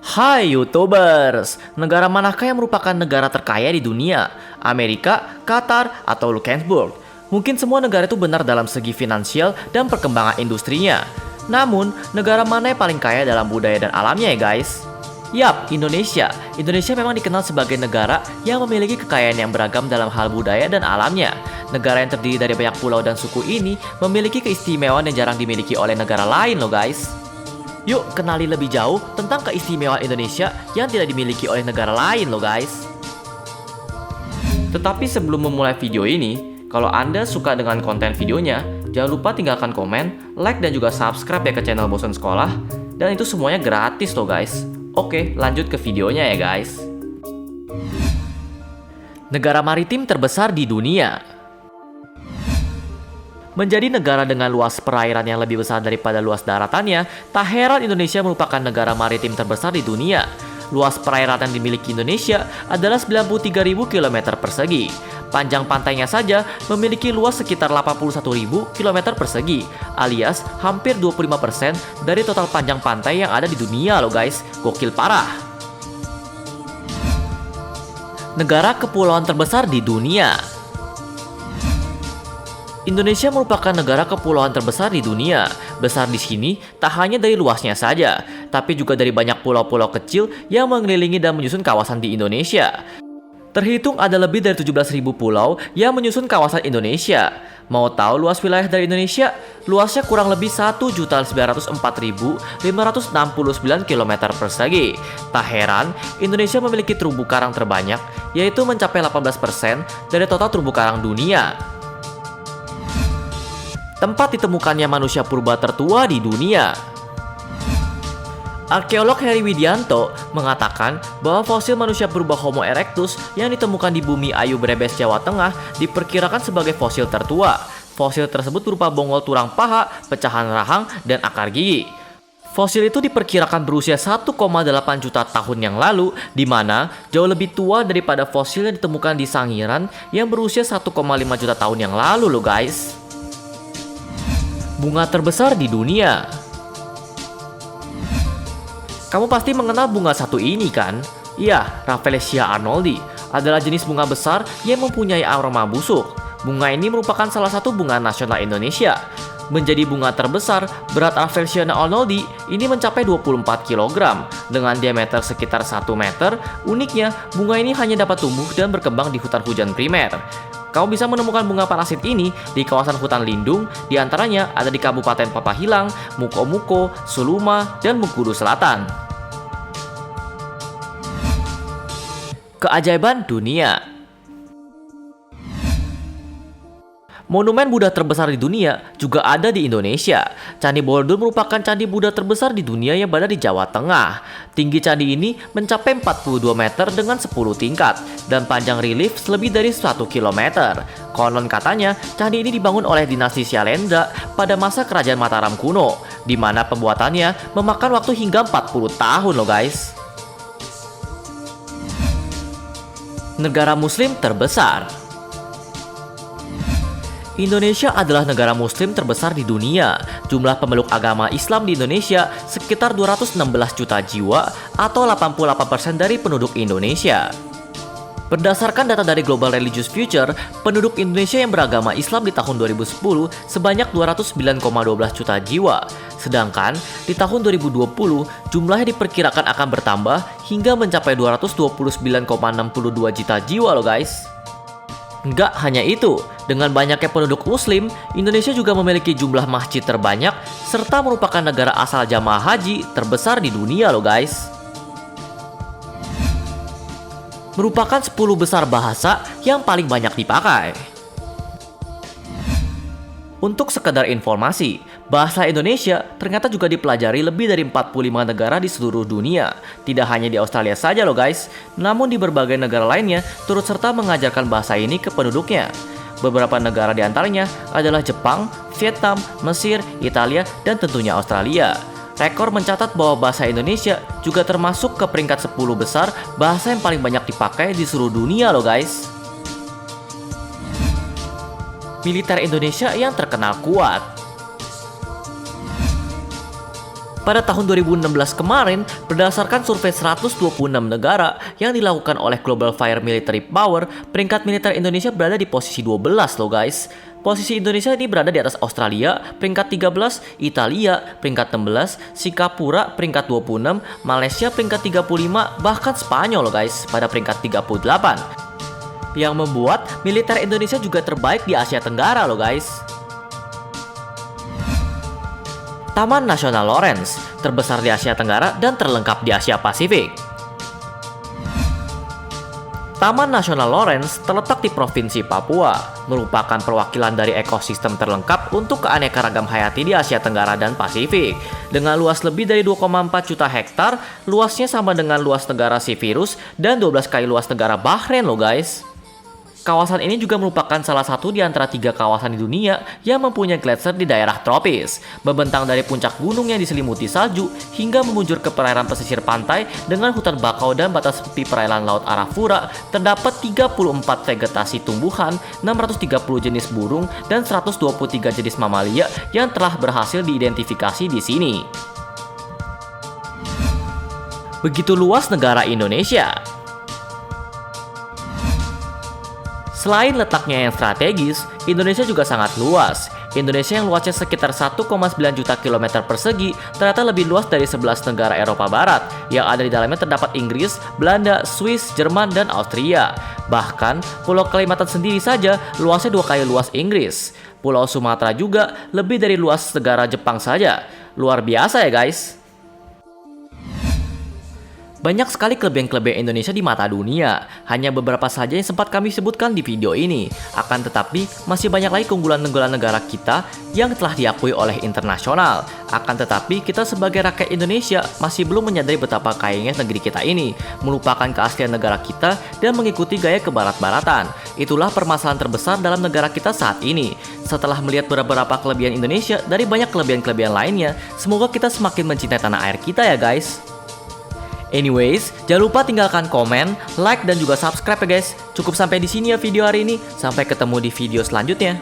Hai YouTubers, negara manakah yang merupakan negara terkaya di dunia? Amerika, Qatar, atau Luxembourg? Mungkin semua negara itu benar dalam segi finansial dan perkembangan industrinya. Namun, negara mana yang paling kaya dalam budaya dan alamnya ya guys? Yap, Indonesia. Indonesia memang dikenal sebagai negara yang memiliki kekayaan yang beragam dalam hal budaya dan alamnya. Negara yang terdiri dari banyak pulau dan suku ini memiliki keistimewaan yang jarang dimiliki oleh negara lain loh guys. Yuk kenali lebih jauh tentang keistimewaan Indonesia yang tidak dimiliki oleh negara lain loh guys. Tetapi sebelum memulai video ini, kalau Anda suka dengan konten videonya, jangan lupa tinggalkan komen, like dan juga subscribe ya ke channel Bosen Sekolah. Dan itu semuanya gratis loh guys. Oke, lanjut ke videonya ya guys. Negara maritim terbesar di dunia. Menjadi negara dengan luas perairan yang lebih besar daripada luas daratannya, tak heran Indonesia merupakan negara maritim terbesar di dunia. Luas perairan yang dimiliki Indonesia adalah 93.000 km persegi. Panjang pantainya saja memiliki luas sekitar 81.000 km persegi, alias hampir 25% dari total panjang pantai yang ada di dunia loh guys. Gokil parah. Negara kepulauan terbesar di dunia. Indonesia merupakan negara kepulauan terbesar di dunia. Besar di sini tak hanya dari luasnya saja, tapi juga dari banyak pulau-pulau kecil yang mengelilingi dan menyusun kawasan di Indonesia. Terhitung ada lebih dari 17.000 pulau yang menyusun kawasan Indonesia. Mau tahu luas wilayah dari Indonesia? Luasnya kurang lebih 1.904.569 km persegi. Tak heran, Indonesia memiliki terumbu karang terbanyak, yaitu mencapai 18% dari total terumbu karang dunia. Tempat ditemukannya manusia purba tertua di dunia. Arkeolog Heri Widianto mengatakan bahwa fosil manusia purba Homo erectus yang ditemukan di bumi Ayu Brebes, Jawa Tengah diperkirakan sebagai fosil tertua. Fosil tersebut berupa bonggol tulang paha, pecahan rahang, dan akar gigi. Fosil itu diperkirakan berusia 1,8 juta tahun yang lalu, di mana jauh lebih tua daripada fosil yang ditemukan di Sangiran yang berusia 1,5 juta tahun yang lalu loh guys. Bunga terbesar di dunia. Kamu pasti mengenal bunga satu ini kan? Iya, Rafflesia arnoldi adalah jenis bunga besar yang mempunyai aroma busuk. Bunga ini merupakan salah satu bunga nasional Indonesia. Menjadi bunga terbesar, berat Rafflesia arnoldi ini mencapai 24 kg. Dengan diameter sekitar 1 meter, uniknya bunga ini hanya dapat tumbuh dan berkembang di hutan hujan primer. Kamu bisa menemukan bunga parasit ini di kawasan hutan lindung, diantaranya ada di Kabupaten Papahilang, Muko-Muko, Suluma, dan Bengkulu Selatan. Keajaiban dunia. Monumen Buddha terbesar di dunia juga ada di Indonesia. Candi Borobudur merupakan candi Buddha terbesar di dunia yang berada di Jawa Tengah. Tinggi candi ini mencapai 42 meter dengan 10 tingkat dan panjang relief lebih dari 1 km. Konon katanya, candi ini dibangun oleh dinasti Syalendra pada masa kerajaan Mataram kuno, di mana pembuatannya memakan waktu hingga 40 tahun loh guys. Negara Muslim terbesar. Indonesia adalah negara muslim terbesar di dunia. Jumlah pemeluk agama Islam di Indonesia sekitar 216 juta jiwa atau 88% dari penduduk Indonesia. Berdasarkan data dari Global Religious Future, penduduk Indonesia yang beragama Islam di tahun 2010 sebanyak 209,12 juta jiwa. Sedangkan di tahun 2020 jumlahnya diperkirakan akan bertambah hingga mencapai 229,62 juta jiwa loh guys. Nggak hanya itu, dengan banyaknya penduduk muslim, Indonesia juga memiliki jumlah masjid terbanyak serta merupakan negara asal jamaah haji terbesar di dunia loh guys. Merupakan 10 besar bahasa yang paling banyak dipakai. Untuk sekedar informasi, bahasa Indonesia ternyata juga dipelajari lebih dari 45 negara di seluruh dunia. Tidak hanya di Australia saja loh guys, namun di berbagai negara lainnya turut serta mengajarkan bahasa ini ke penduduknya. Beberapa negara di antaranya adalah Jepang, Vietnam, Mesir, Italia, dan tentunya Australia. Rekor mencatat bahwa bahasa Indonesia juga termasuk ke peringkat 10 besar bahasa yang paling banyak dipakai di seluruh dunia loh guys. Militer Indonesia yang terkenal kuat. Pada tahun 2016 kemarin, berdasarkan survei 126 negara yang dilakukan oleh Global Fire Military Power, peringkat militer Indonesia berada di posisi 12 loh guys. Posisi Indonesia ini berada di atas Australia, peringkat 13, Italia, peringkat 16, Singapura, peringkat 26, Malaysia, peringkat 35, bahkan Spanyol loh guys, pada peringkat 38. Yang membuat militer Indonesia juga terbaik di Asia Tenggara loh guys. Taman Nasional Lawrence, terbesar di Asia Tenggara dan terlengkap di Asia Pasifik. Taman Nasional Lawrence terletak di Provinsi Papua, merupakan perwakilan dari ekosistem terlengkap untuk keanekaragam hayati di Asia Tenggara dan Pasifik. Dengan luas lebih dari 2,4 juta hektar, luasnya sama dengan luas negara Sivirus dan 12 kali luas negara Bahrain loh guys. Kawasan ini juga merupakan salah satu di antara 3 kawasan di dunia yang mempunyai gletser di daerah tropis, membentang dari puncak gunung yang diselimuti salju hingga memuncur ke perairan pesisir pantai dengan hutan bakau dan batas tepi perairan Laut Arafura. Terdapat 34 vegetasi tumbuhan, 630 jenis burung, dan 123 jenis mamalia yang telah berhasil diidentifikasi di sini. Begitu luas negara Indonesia. Selain letaknya yang strategis, Indonesia juga sangat luas. Indonesia yang luasnya sekitar 1,9 juta kilometer persegi ternyata lebih luas dari 11 negara Eropa Barat. Yang ada di dalamnya terdapat Inggris, Belanda, Swiss, Jerman, dan Austria. Bahkan, Pulau Kalimantan sendiri saja luasnya 2 kali luas Inggris. Pulau Sumatera juga lebih dari luas negara Jepang saja. Luar biasa ya guys. Banyak sekali kelebihan-kelebihan Indonesia di mata dunia. Hanya beberapa saja yang sempat kami sebutkan di video ini. Akan tetapi, masih banyak lagi keunggulan-keunggulan negara kita yang telah diakui oleh internasional. Akan tetapi, kita sebagai rakyat Indonesia masih belum menyadari betapa kayanya negeri kita ini, melupakan keaslian negara kita dan mengikuti gaya kebarat-baratan. Itulah permasalahan terbesar dalam negara kita saat ini. Setelah melihat beberapa kelebihan Indonesia dari banyak kelebihan-kelebihan lainnya, semoga kita semakin mencintai tanah air kita ya guys. Anyways, jangan lupa tinggalkan komen, like, dan juga subscribe ya guys. Cukup sampai di sini ya video hari ini. Sampai ketemu di video selanjutnya.